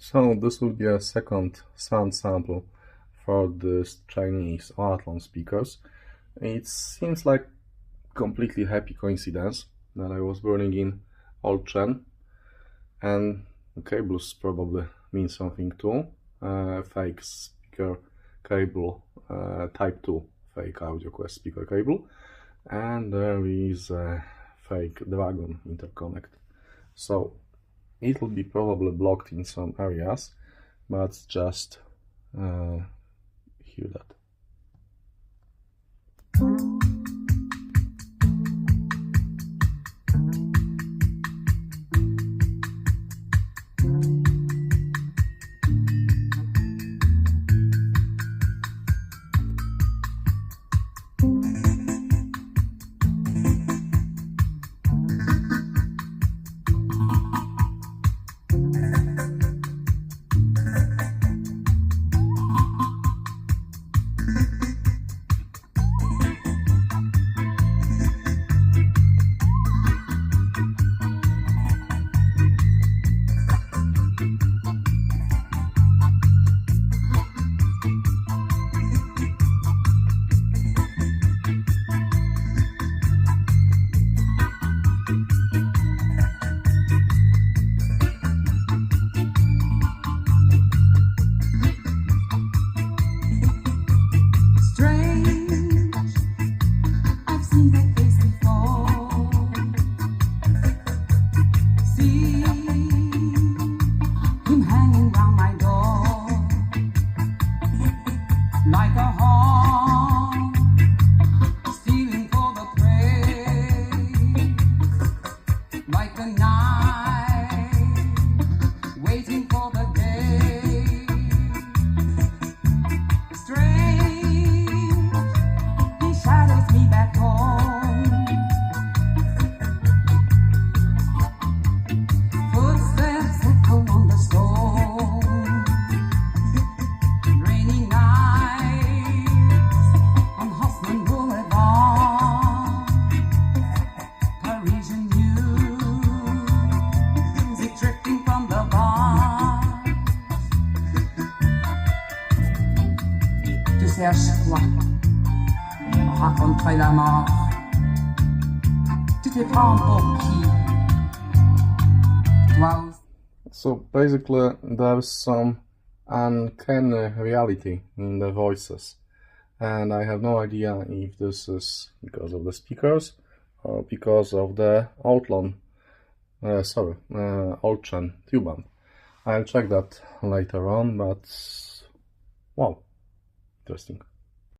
So this will be a second sound sample for this Chinese Oatlon speakers. It seems like completely happy coincidence that I was burning in old Chen, and the cables probably mean something too. Fake speaker cable, type 2 fake audio quest speaker cable, and there is a fake dragon interconnect. So it will be probably blocked in some areas, but just hear that. Like a hawk, stealing for the prey, like a night, waiting for the day. Strange, he shadows me back home. Footsteps echo on the stone. Rainy nights on Haussmann Boulevard. Parisian music drifting from the bar. Tu cherches quoi? Raconterai la mort. Tu te prends pour qui? Toi aussi. So basically there's some uncanny reality in the voices, and I have no idea if this is because of the speakers or because of the Oatlon, Old Chen tube amp. I'll check that later on, but wow, interesting.